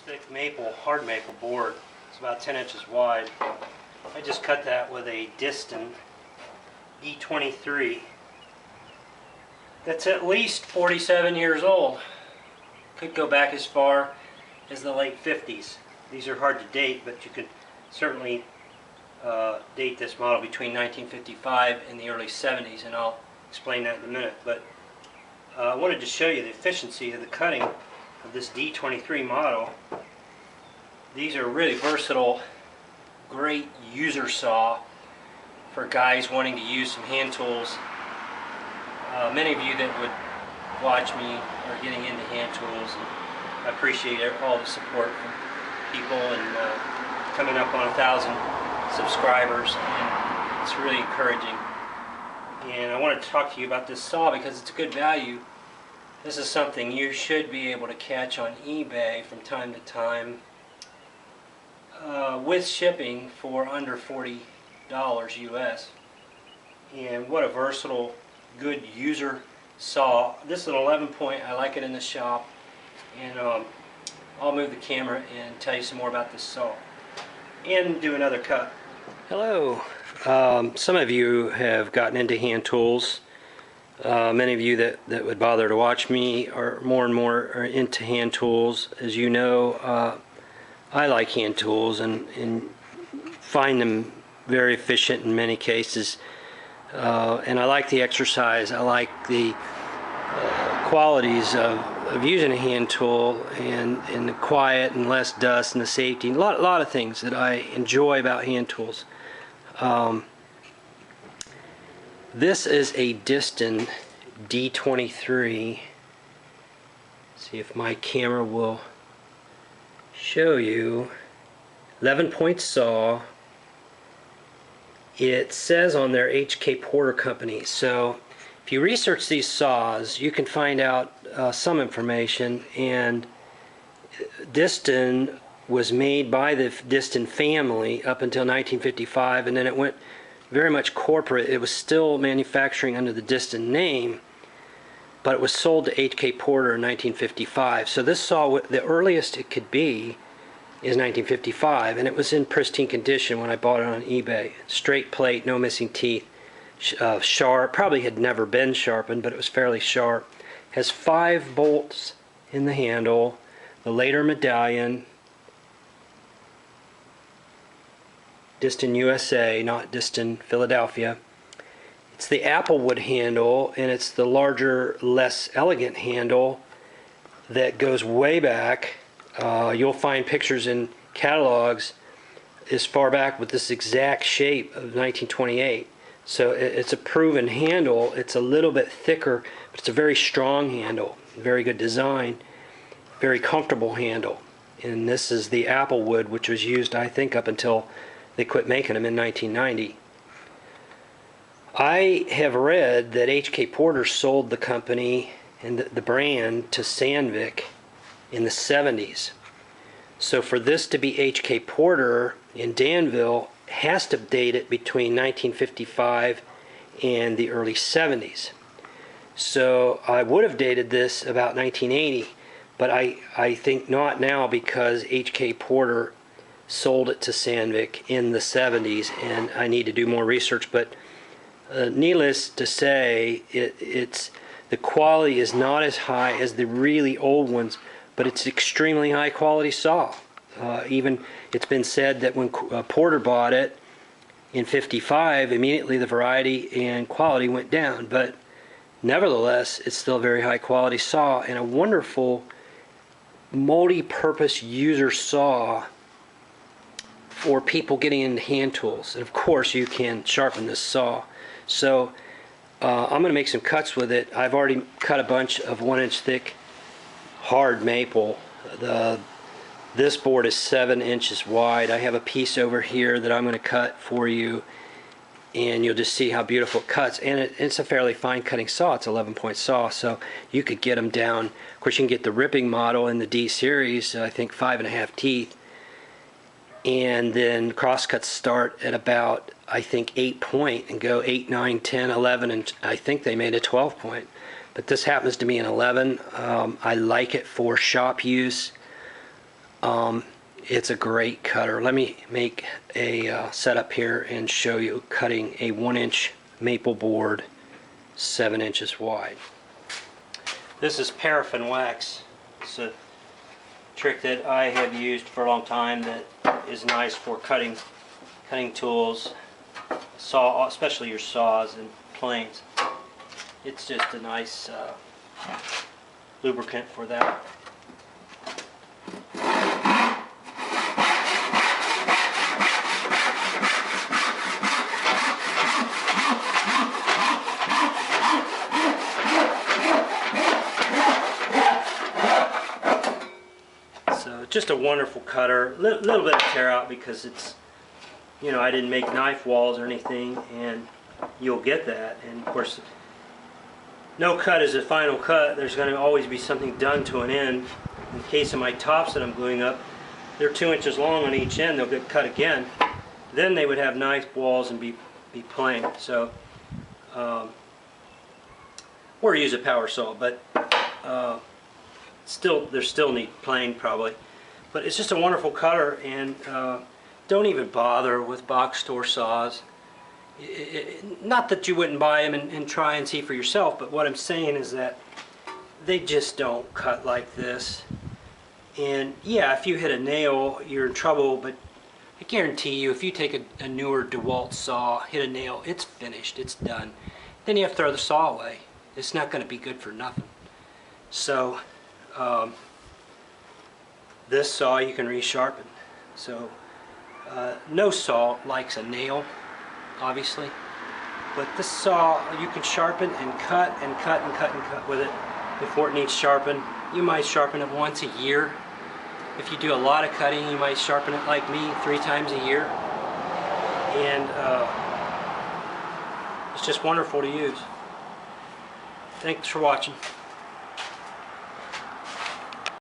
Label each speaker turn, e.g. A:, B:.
A: thick maple, hard maple board. It's about 10 inches wide. I just cut that with a Disston D23 that's at least 47 years old. Could go back as far as the late 50s. These are hard to date, but you could certainly date this model between 1955 and the early 70s, and I'll explain that in a minute. But I wanted to show you the efficiency of the cutting of this D23 model. These are really versatile, great user saw for guys wanting to use some hand tools. Many of you that would watch me are getting into hand tools, and I appreciate all the support from people, and coming up on 1,000 subscribers, and it's really encouraging. And I wanted to talk to you about this saw because it's a good value. This is something you should be able to catch on eBay from time to time with shipping for under $40 US. And what a versatile, good user saw. This is an 11-point. I like it in the shop, and I'll move the camera and tell you some more about this saw and do another cut. Hello. Some of you have gotten into hand tools. Many of you that would bother to watch me are more and more are into hand tools. As you know, I like hand tools and find them very efficient in many cases. And I like the exercise. I like the qualities of using a hand tool, and the quiet and less dust and the safety. A lot of things that I enjoy about hand tools. This is a Disston D23. See if my camera will show you. 11-point saw. It says on their HK Porter Company. So if you research these saws, you can find out some information. And Disston was made by the Disston family up until 1955, and then it went very much corporate. It was still manufacturing under the Disston name, but it was sold to HK Porter in 1955. So this saw, the earliest it could be is 1955, and it was in pristine condition when I bought it on eBay. Straight plate, no missing teeth, sharp, probably had never been sharpened, but it was fairly sharp. Has 5 bolts in the handle, the later medallion, Disston USA, not Disston Philadelphia. It's the applewood handle, and it's the larger, less elegant handle that goes way back. You'll find pictures in catalogs as far back with this exact shape of 1928. So it's a proven handle. It's a little bit thicker, but it's a very strong handle. Very good design. Very comfortable handle. And this is the applewood, which was used, I think, up until they quit making them in 1990. I have read that HK Porter sold the company and the brand to Sandvik in the 70s. So for this to be HK Porter in Danville, has to date it between 1955 and the early 70s. So I would have dated this about 1980, but I think not now, because HK Porter sold it to Sandvik in the 70s, and I need to do more research. But needless to say, it's the quality is not as high as the really old ones, but it's extremely high quality saw. Even it's been said that when Porter bought it in '55, immediately the variety and quality went down. But nevertheless, it's still a very high quality saw, and a wonderful multi-purpose user saw for people getting into hand tools. And of course, you can sharpen this saw. So I'm going to make some cuts with it. I've already cut a bunch of 1-inch thick hard maple. This board is 7 inches wide. I have a piece over here that I'm going to cut for you, and you'll just see how beautiful it cuts. And it's a fairly fine cutting saw. It's an 11-point saw, so you could get them down. Of course, you can get the ripping model in the D series, I think 5.5 teeth, and then crosscuts start at about, I think, 8-point and go 8, 9, 10, 11, and I think they made a 12-point. But this happens to be an 11. I like it for shop use. It's a great cutter. Let me make a setup here and show you cutting a 1-inch maple board 7 inches wide. This is paraffin wax. It's a trick that I have used for a long time that is nice for cutting tools, saw, especially your saws and planes. It's just a nice lubricant for that. So just a wonderful cutter. Little bit of tear out because it's, you know, I didn't make knife walls or anything, and you'll get that. And of course, no cut is a final cut. There's going to always be something done to an end. In the case of my tops that I'm gluing up, they're 2 inches long on each end. They'll get cut again. Then they would have knife walls and be plain. So, or use a power saw, but they still need plain probably. But it's just a wonderful cutter, and don't even bother with box store saws. Not that you wouldn't buy them and try and see for yourself, but what I'm saying is that they just don't cut like this. And yeah, if you hit a nail, you're in trouble, but I guarantee you, if you take a newer DeWalt saw, hit a nail, it's finished, it's done. Then you have to throw the saw away. It's not going to be good for nothing. So, this saw you can resharpen. So, no saw likes a nail, obviously, but this saw you can sharpen and cut and cut and cut and cut with it before it needs sharpened. You might sharpen it once a year. If you do a lot of cutting, you might sharpen it like me 3 times a year, and it's just wonderful to use. Thanks for watching.